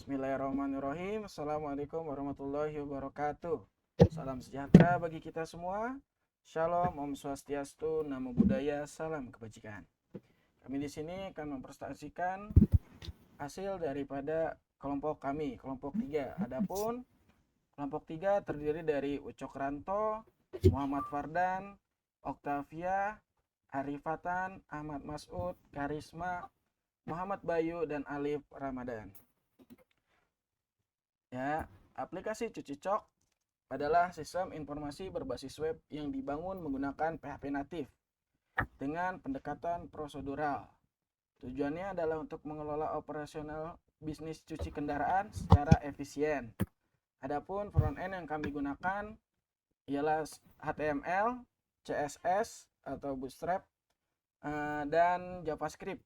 Bismillahirrahmanirrahim. Assalamualaikum warahmatullahi wabarakatuh. Salam sejahtera bagi kita semua. Shalom, Om Swastiastu, Namo Buddhaya, salam kebajikan. Kami di sini akan mempresentasikan hasil daripada kelompok kami, kelompok 3. Adapun kelompok 3 terdiri dari Ucok Ranto, Muhammad Fardan, Oktavia, Arifatan, Ahmad Masud, Karisma, Muhammad Bayu, dan Alif Ramadan. Ya, aplikasi Cucicok adalah sistem informasi berbasis web yang dibangun menggunakan PHP natif dengan pendekatan prosedural. Tujuannya adalah untuk mengelola operasional bisnis cuci kendaraan secara efisien. Adapun front end yang kami gunakan ialah HTML, CSS atau Bootstrap, dan JavaScript.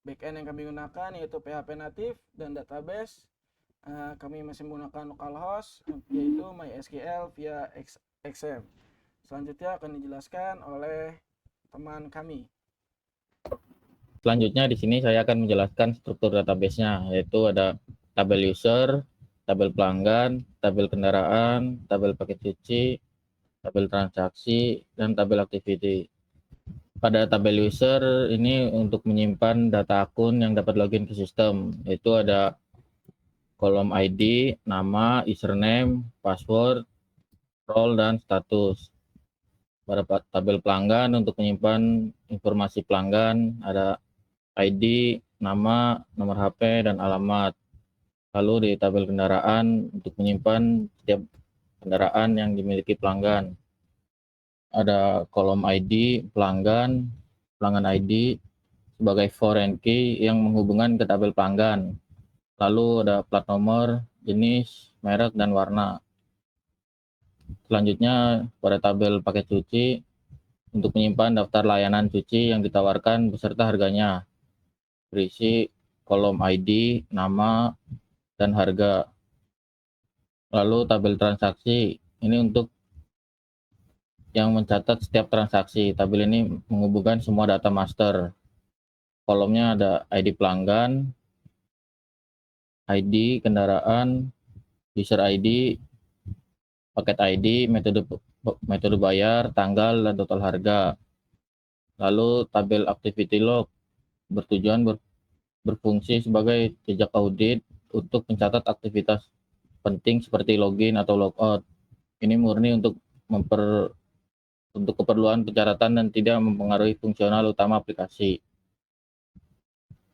Backend yang kami gunakan yaitu PHP natif dan database. Kami masih menggunakan localhost yaitu MySQL via XM. Selanjutnya akan dijelaskan oleh teman kami. Selanjutnya di sini saya akan menjelaskan struktur database-nya, yaitu ada tabel user, tabel pelanggan, tabel kendaraan, tabel paket cuci, tabel transaksi, dan tabel activity. Pada tabel user ini untuk menyimpan data akun yang dapat login ke sistem, yaitu ada kolom ID, nama, username, password, role, dan status. Pada tabel pelanggan untuk menyimpan informasi pelanggan ada ID, nama, nomor HP, dan alamat. Lalu di tabel kendaraan untuk menyimpan setiap kendaraan yang dimiliki pelanggan. Ada kolom ID pelanggan ID sebagai foreign key yang menghubungkan ke tabel pelanggan. Lalu ada plat nomor, jenis, merek, dan warna. Selanjutnya pada tabel paket cuci untuk menyimpan daftar layanan cuci yang ditawarkan beserta harganya. Berisi kolom ID, nama, dan harga. Lalu tabel transaksi ini untuk yang mencatat setiap transaksi. Tabel ini menghubungkan semua data master. Kolomnya ada ID pelanggan, ID kendaraan, user ID, paket ID, metode bayar, tanggal, dan total harga. Lalu tabel activity log bertujuan berfungsi sebagai jejak audit untuk mencatat aktivitas penting seperti login atau logout. Ini murni untuk keperluan pencatatan dan tidak mempengaruhi fungsional utama aplikasi.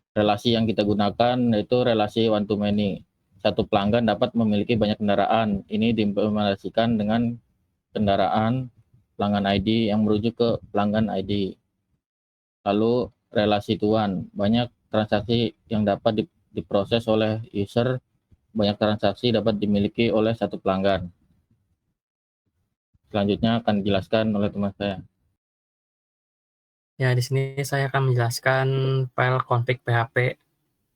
Relasi yang kita gunakan yaitu relasi one to many. Satu pelanggan dapat memiliki banyak kendaraan. Ini diimplementasikan dengan kendaraan pelanggan ID yang merujuk ke pelanggan ID. Lalu relasi tuan, banyak transaksi yang dapat diproses oleh user, banyak transaksi dapat dimiliki oleh satu pelanggan. Selanjutnya akan dijelaskan oleh teman saya. Ya, di sini saya akan menjelaskan file config PHP,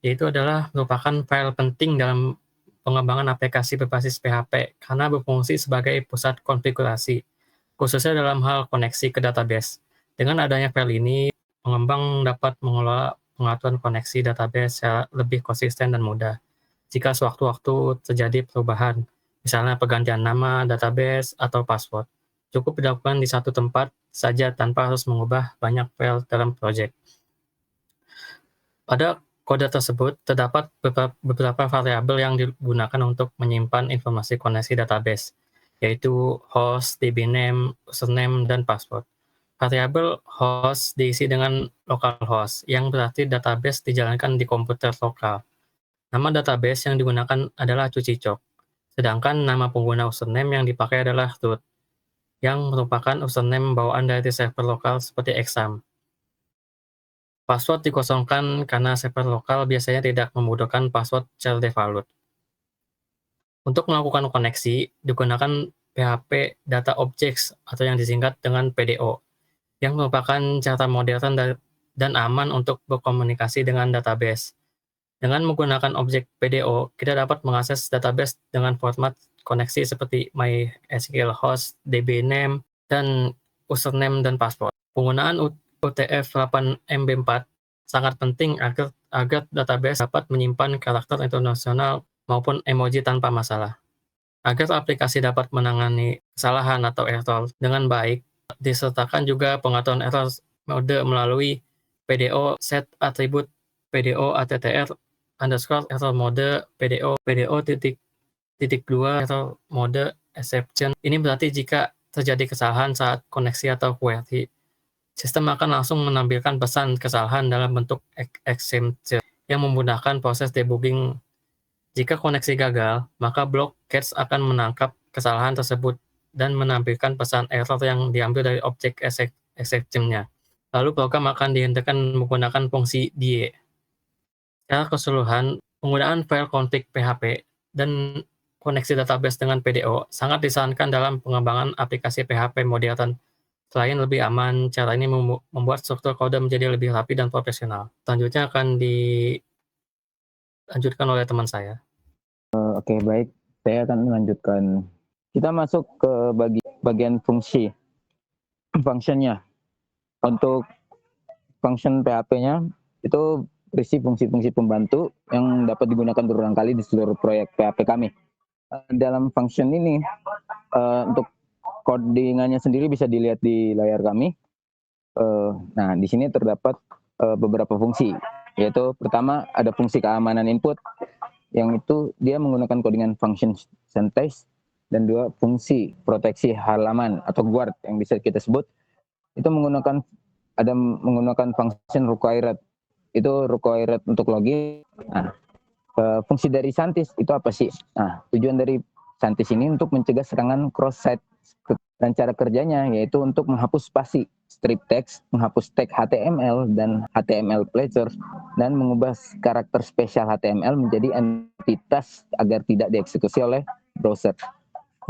yaitu adalah merupakan file penting dalam pengembangan aplikasi berbasis PHP karena berfungsi sebagai pusat konfigurasi, khususnya dalam hal koneksi ke database. Dengan adanya file ini, pengembang dapat mengelola pengaturan koneksi database secara lebih konsisten dan mudah. Jika sewaktu-waktu terjadi perubahan, misalnya pergantian nama database atau password, cukup dilakukan di satu tempat saja tanpa harus mengubah banyak file dalam proyek. Pada kode tersebut terdapat beberapa variabel yang digunakan untuk menyimpan informasi koneksi database, yaitu host, dbname, username, dan password. Variabel host diisi dengan localhost, yang berarti database dijalankan di komputer lokal. Nama database yang digunakan adalah Cucicok, sedangkan nama pengguna username yang dipakai adalah root, yang merupakan username bawaan dari server lokal seperti Exam. Password dikosongkan karena server lokal biasanya tidak membutuhkan password child default. Untuk melakukan koneksi, digunakan PHP Data Objects atau yang disingkat dengan PDO, yang merupakan cara modern dan aman untuk berkomunikasi dengan database. Dengan menggunakan objek PDO, kita dapat mengakses database dengan format koneksi seperti MySQL host, dbname, dan username dan password. Penggunaan UTF-8 MB4 sangat penting agar database dapat menyimpan karakter internasional maupun emoji tanpa masalah. Agar aplikasi dapat menangani kesalahan atau error dengan baik, disertakan juga pengaturan error mode melalui PDO set atribut PDO attr underscore error mode PDO titik 2 error mode exception. Ini berarti jika terjadi kesalahan saat koneksi atau query, sistem akan langsung menampilkan pesan kesalahan dalam bentuk exception yang memudahkan proses debugging. Jika koneksi gagal, maka blok catch akan menangkap kesalahan tersebut dan menampilkan pesan error yang diambil dari objek exception-nya. Lalu program akan dihentikan menggunakan fungsi die. Secara keseluruhan, penggunaan file config PHP dan koneksi database dengan PDO sangat disarankan dalam pengembangan aplikasi PHP modern. Selain lebih aman, cara ini membuat struktur kode menjadi lebih rapi dan profesional. Selanjutnya akan dilanjutkan oleh teman saya. Oke, baik. Saya akan melanjutkan. Kita masuk ke bagian fungsi. Functionnya. Untuk function PHP-nya itu berisi fungsi-fungsi pembantu yang dapat digunakan berulang kali di seluruh proyek PHP kami. Dalam function ini, untuk codingannya sendiri bisa dilihat di layar kami. Nah, di sini terdapat beberapa fungsi, yaitu pertama ada fungsi keamanan input, yang itu dia menggunakan codingan function syntax, dan dua fungsi proteksi halaman atau guard yang bisa kita sebut itu menggunakan function required, itu required untuk login. Nah, fungsi dari Santis itu apa sih? Nah, tujuan dari Santis ini untuk mencegah serangan cross-site, dan cara kerjanya yaitu untuk menghapus spasi, strip text, menghapus tag HTML dan HTML placeholder, dan mengubah karakter spesial HTML menjadi entitas agar tidak dieksekusi oleh browser.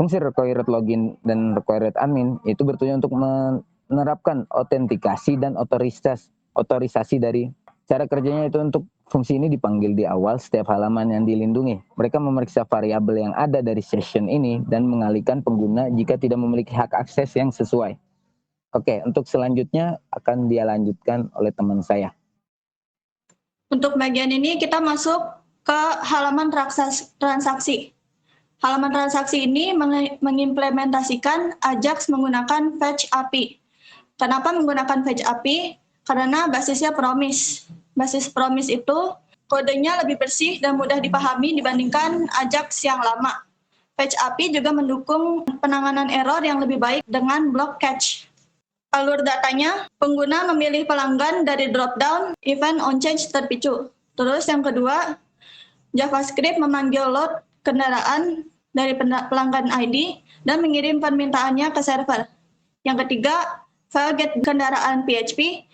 Fungsi required login dan required admin itu bertujuan untuk menerapkan autentikasi dan otorisasi dari. Cara kerjanya itu untuk fungsi ini dipanggil di awal setiap halaman yang dilindungi. Mereka memeriksa variabel yang ada dari session ini dan mengalihkan pengguna jika tidak memiliki hak akses yang sesuai. Oke, untuk selanjutnya akan dia lanjutkan oleh teman saya. Untuk bagian ini kita masuk ke halaman transaksi. Halaman transaksi ini mengimplementasikan Ajax menggunakan Fetch API. Kenapa menggunakan Fetch API? Karena basisnya promise. Basis promise itu kodenya lebih bersih dan mudah dipahami dibandingkan Ajax yang lama. Fetch API juga mendukung penanganan error yang lebih baik dengan block catch. Alur datanya, pengguna memilih pelanggan dari drop-down event on change terpicu. Terus yang kedua, JavaScript memanggil load kendaraan dari pelanggan ID dan mengirim permintaannya ke server. Yang ketiga, file get kendaraan PHP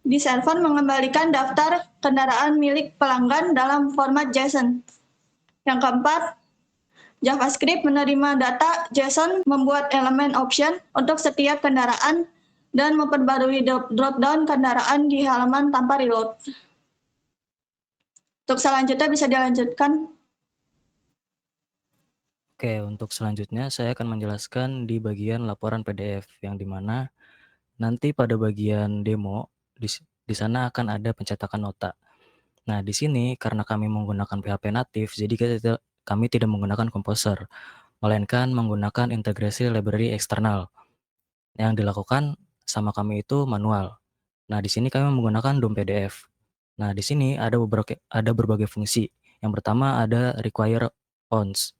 di server mengembalikan daftar kendaraan milik pelanggan dalam format JSON. Yang keempat, JavaScript menerima data JSON, membuat elemen option untuk setiap kendaraan, dan memperbarui drop-down kendaraan di halaman tanpa reload. Untuk selanjutnya bisa dilanjutkan. Oke, untuk selanjutnya saya akan menjelaskan di bagian laporan PDF, yang dimana nanti pada bagian demo di sana akan ada pencetakan nota. Nah, di sini karena kami menggunakan PHP natif, jadi kami tidak menggunakan Composer, melainkan menggunakan integrasi library eksternal. Yang dilakukan sama kami itu manual. Nah, di sini kami menggunakan DOM PDF. Nah, di sini ada berbagai fungsi. Yang pertama ada require ons.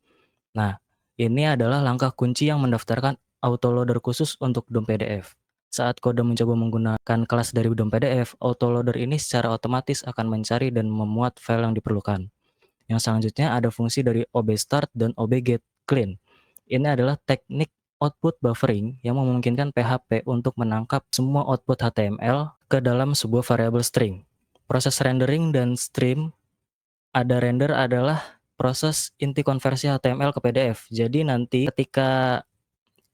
Nah, ini adalah langkah kunci yang mendaftarkan autoloader khusus untuk DOM PDF. Saat kode mencoba menggunakan kelas dari DOM PDF, autoloader ini secara otomatis akan mencari dan memuat file yang diperlukan. Yang selanjutnya ada fungsi dari obstart dan obgetClean. Ini adalah teknik output buffering yang memungkinkan PHP untuk menangkap semua output HTML ke dalam sebuah variabel string. Proses rendering dan stream ada render adalah proses inti konversi HTML ke PDF. Jadi nanti ketika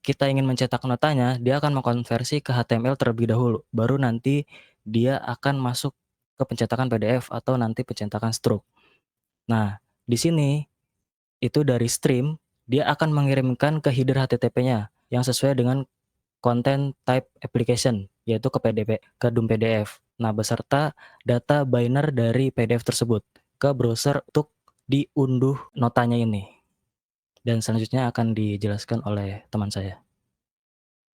kita ingin mencetak notanya, dia akan mengkonversi ke HTML terlebih dahulu. Baru nanti dia akan masuk ke pencetakan PDF atau nanti pencetakan stroke. Nah, di sini itu dari stream, dia akan mengirimkan ke header HTTP-nya yang sesuai dengan content type application, yaitu ke DOM PDF. Nah, beserta data biner dari PDF tersebut ke browser untuk diunduh notanya ini. Dan selanjutnya akan dijelaskan oleh teman saya.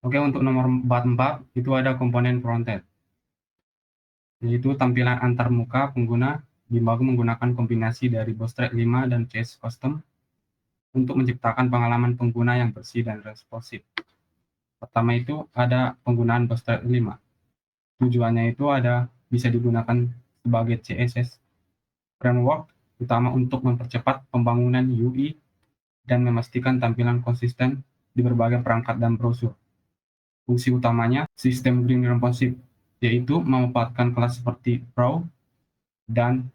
Oke, untuk nomor 44 itu ada komponen frontend, yaitu tampilan antar muka pengguna dibangun menggunakan kombinasi dari Bootstrap 5 dan CSS Custom untuk menciptakan pengalaman pengguna yang bersih dan responsif. Pertama itu ada penggunaan Bootstrap 5. Tujuannya itu bisa digunakan sebagai CSS framework, utama untuk mempercepat pembangunan UI dan memastikan tampilan konsisten di berbagai perangkat dan browser. Fungsi utamanya sistem green responsive, yaitu memanfaatkan kelas seperti raw dan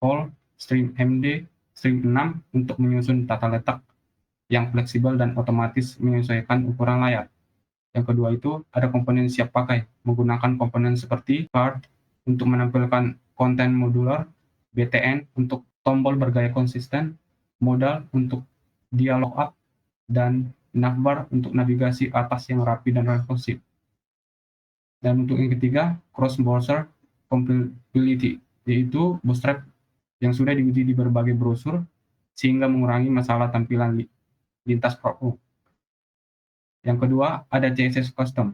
all string md string 6 untuk menyusun tata letak yang fleksibel dan otomatis menyesuaikan ukuran layar. Yang kedua itu ada komponen siap pakai, menggunakan komponen seperti card untuk menampilkan konten modular, btn untuk tombol bergaya konsisten, modal untuk dialog up, dan navbar untuk navigasi atas yang rapi dan responsif. Dan untuk yang ketiga, cross-browser compatibility, yaitu Bootstrap yang sudah diuji di berbagai browser sehingga mengurangi masalah tampilan lintas platform. Yang kedua, ada CSS Custom.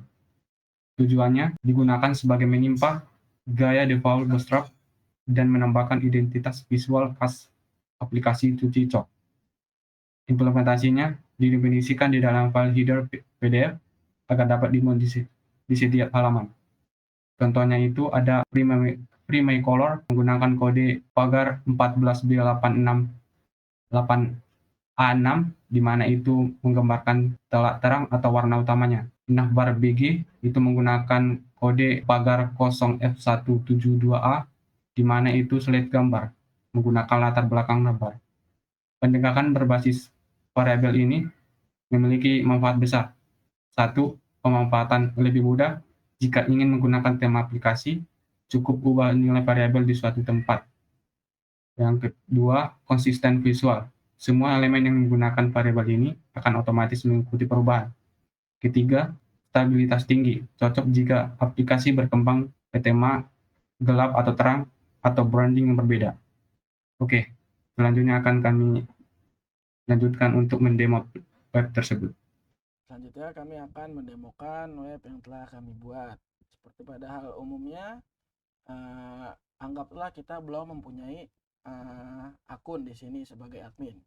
Tujuannya digunakan sebagai menimpa gaya default Bootstrap dan menambahkan identitas visual khas aplikasi cuci cok. Implementasinya didefinisikan di dalam file header PDF agar dapat dimodifikasi di setiap halaman. Contohnya itu ada Primary Color menggunakan kode pagar 14B868A6, di mana itu menggambarkan telak terang atau warna utamanya. Navbar BG itu menggunakan kode pagar 0F172A, di mana itu slide gambar menggunakan latar belakang navbar. Pendekatan berbasis variabel ini memiliki manfaat besar. Satu, pemanfaatan lebih mudah. Jika ingin menggunakan tema aplikasi, cukup ubah nilai variabel di suatu tempat. Yang kedua, konsisten visual. Semua elemen yang menggunakan variabel ini akan otomatis mengikuti perubahan. Ketiga, stabilitas tinggi. Cocok jika aplikasi berkembang ke tema gelap atau terang atau branding yang berbeda. Oke, selanjutnya akan kami lanjutkan untuk mendemo web tersebut. Selanjutnya kami akan mendemokan web yang telah kami buat. Seperti pada hal umumnya, anggaplah kita belum mempunyai akun di sini sebagai admin.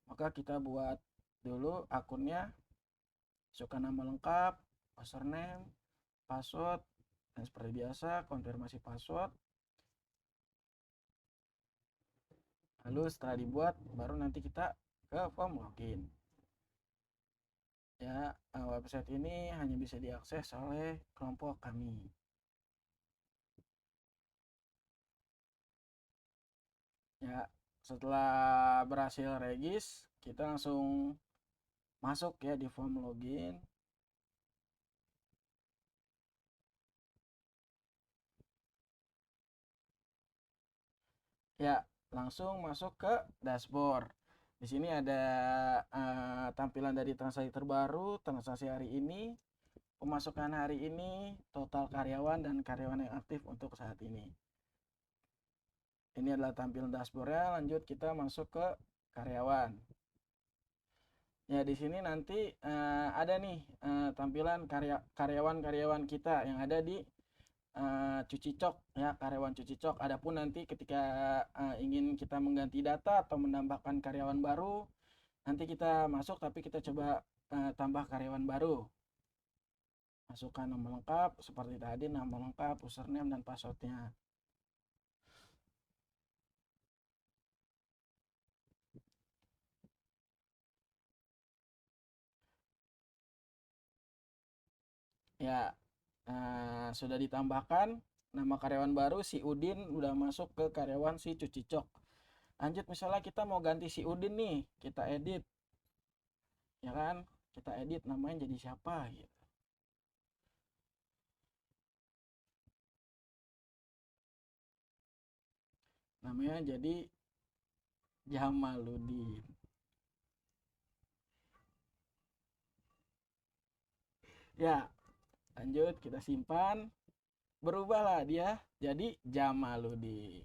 Maka kita buat dulu akunnya, masukkan nama lengkap, username, password, dan seperti biasa konfirmasi password. Lalu setelah dibuat, baru nanti kita ke form login. Ya, website ini hanya bisa diakses oleh kelompok kami. Ya, setelah berhasil regis, kita langsung masuk ya di form login. Ya, langsung masuk ke dashboard. Di sini ada tampilan dari transaksi terbaru, transaksi hari ini, pemasukan hari ini, total karyawan dan karyawan yang aktif untuk saat ini. Ini adalah tampilan dashboardnya. Lanjut kita masuk ke karyawan. Ya, di sini nanti ada nih tampilan karyawan-karyawan kita yang ada di cuci cok ya, karyawan cuci cok. Adapun nanti ketika ingin kita mengganti data atau menambahkan karyawan baru, nanti kita masuk tapi kita coba tambah karyawan baru. Masukkan nama lengkap seperti tadi, nama lengkap, username dan passwordnya. Ya, sudah ditambahkan nama karyawan baru si Udin, udah masuk ke karyawan si cuci cok. Lanjut, misalnya kita mau ganti si Udin nih, kita edit, ya kan, kita edit namanya jadi siapa gitu. Namanya jadi Jamaludin. Ya, Lanjut, kita simpan. Berubahlah dia jadi Jamaludin.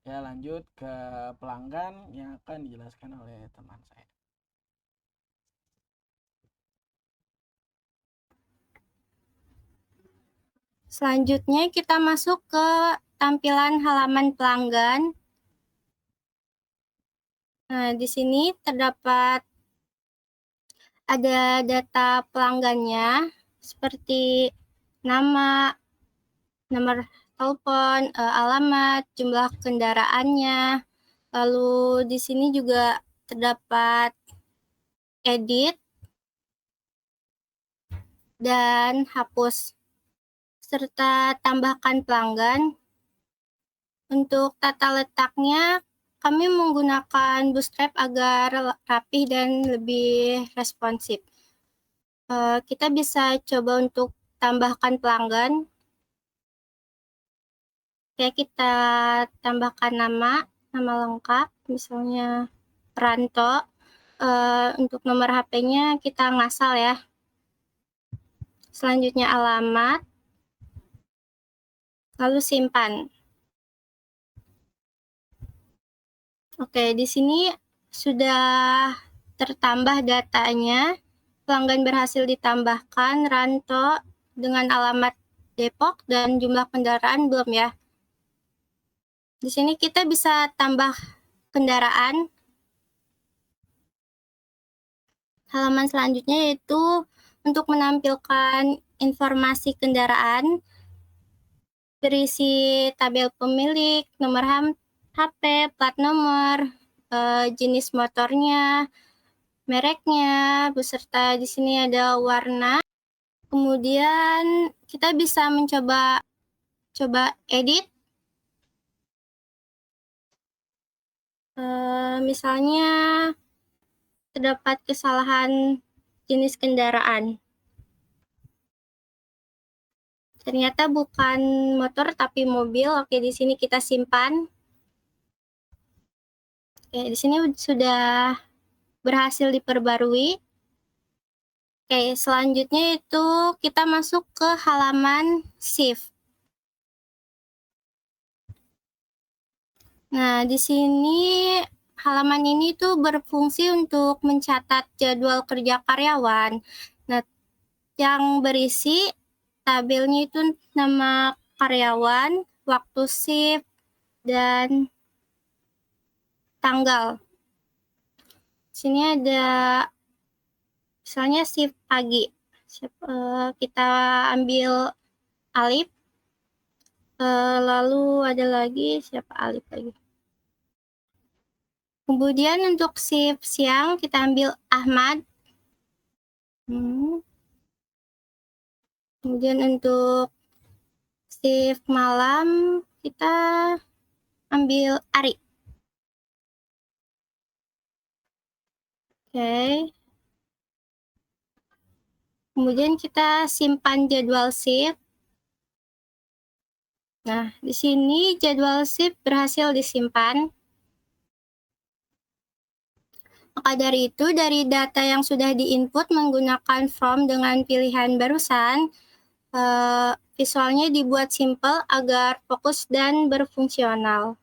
Ya, lanjut ke pelanggan yang akan dijelaskan oleh teman saya. Selanjutnya kita masuk ke tampilan halaman pelanggan. Nah, di sini terdapat ada data pelanggannya seperti nama, nomor telepon, alamat, jumlah kendaraannya. Lalu di sini juga terdapat edit dan hapus serta tambahkan pelanggan. Untuk tata letaknya, kami menggunakan Bootstrap agar rapi dan lebih responsif. Kita bisa coba untuk tambahkan pelanggan. Oke, kita tambahkan nama lengkap, misalnya Ranto. Untuk nomor HP-nya kita ngasal ya. Selanjutnya alamat, lalu simpan. Oke, di sini sudah tertambah datanya. Pelanggan berhasil ditambahkan, Ranto dengan alamat Depok dan jumlah kendaraan belum ya. Di sini kita bisa tambah kendaraan. Halaman selanjutnya yaitu untuk menampilkan informasi kendaraan, berisi tabel pemilik, nomor HP, plat nomor, jenis motornya, mereknya, beserta di sini ada warna. Kemudian kita bisa coba edit. Misalnya terdapat kesalahan jenis kendaraan. Ternyata bukan motor tapi mobil. Oke, di sini kita simpan. Oke, di sini sudah berhasil diperbarui. Oke, selanjutnya itu kita masuk ke halaman shift. Nah, di sini halaman ini tuh berfungsi untuk mencatat jadwal kerja karyawan. Nah, yang berisi tabelnya itu nama karyawan, waktu shift, dan tanggal. Sini ada misalnya shift pagi. Kita ambil Alif. Lalu ada lagi siapa Alif lagi. Kemudian untuk shift siang kita ambil Ahmad. Kemudian untuk shift malam kita ambil Ari. Oke. Kemudian kita simpan jadwal shift. Nah, di sini jadwal shift berhasil disimpan. Maka dari itu, dari data yang sudah diinput menggunakan form dengan pilihan barusan, visualnya dibuat simple agar fokus dan berfungsional.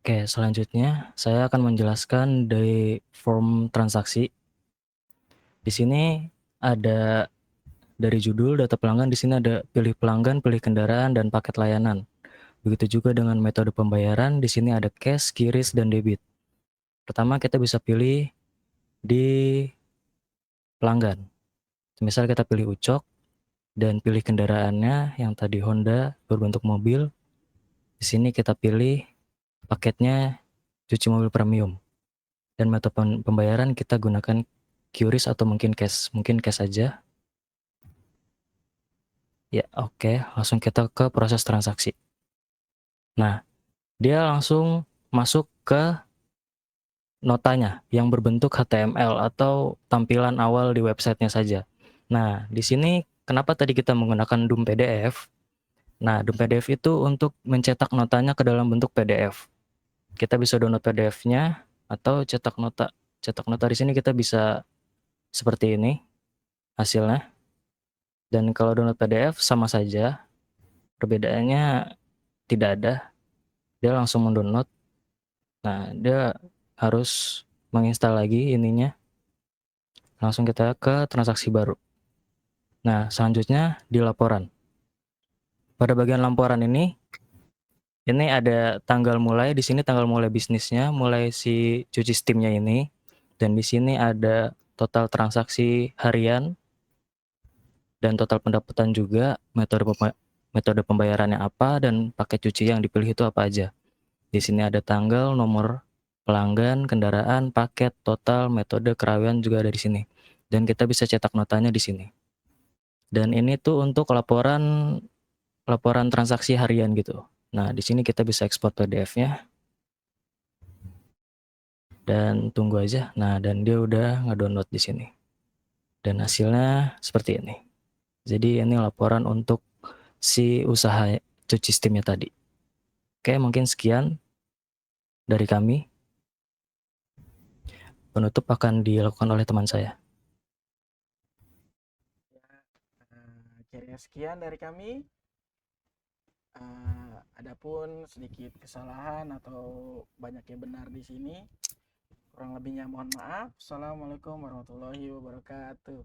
Oke, selanjutnya saya akan menjelaskan dari form transaksi. Di sini ada dari judul data pelanggan, di sini ada pilih pelanggan, pilih kendaraan, dan paket layanan. Begitu juga dengan metode pembayaran, di sini ada cash, QRIS, dan debit. Pertama kita bisa pilih di pelanggan. Misal kita pilih Ucok dan pilih kendaraannya yang tadi Honda berbentuk mobil. Di sini kita pilih paketnya cuci mobil premium. Dan metode pembayaran kita gunakan QRIS atau mungkin cash aja. Ya, oke, langsung kita ke proses transaksi. Nah, dia langsung masuk ke notanya yang berbentuk HTML atau tampilan awal di websitenya saja. Nah, di sini kenapa tadi kita menggunakan DOM PDF? Nah, DOM PDF itu untuk mencetak notanya ke dalam bentuk PDF. Kita bisa download PDF-nya atau cetak nota. Cetak nota di sini kita bisa seperti ini hasilnya. Dan kalau download PDF sama saja, perbedaannya tidak ada. Dia langsung mendownload. Nah, dia harus menginstal lagi ininya. Langsung kita ke transaksi baru. Nah, selanjutnya di laporan. Pada bagian laporan ini ada tanggal mulai, di sini tanggal mulai bisnisnya, mulai si cuci Steam-nya ini. Dan di sini ada total transaksi harian dan total pendapatan juga, metode pembayarannya apa, dan paket cuci yang dipilih itu apa aja. Di sini ada tanggal, nomor pelanggan, kendaraan, paket, total, metode, kerawian juga ada di sini. Dan kita bisa cetak notanya di sini. Dan ini tuh untuk laporan transaksi harian gitu. Nah, di sini kita bisa ekspor PDF-nya. Dan tunggu aja. Nah, dan dia udah nge-download di sini. Dan hasilnya seperti ini. Jadi ini laporan untuk si usaha cuci Steam-nya tadi. Oke, mungkin sekian dari kami. Penutup akan dilakukan oleh teman saya. Akhirnya sekian dari kami. Adapun sedikit kesalahan atau banyaknya benar di sini, kurang lebihnya mohon maaf. Assalamualaikum warahmatullahi wabarakatuh.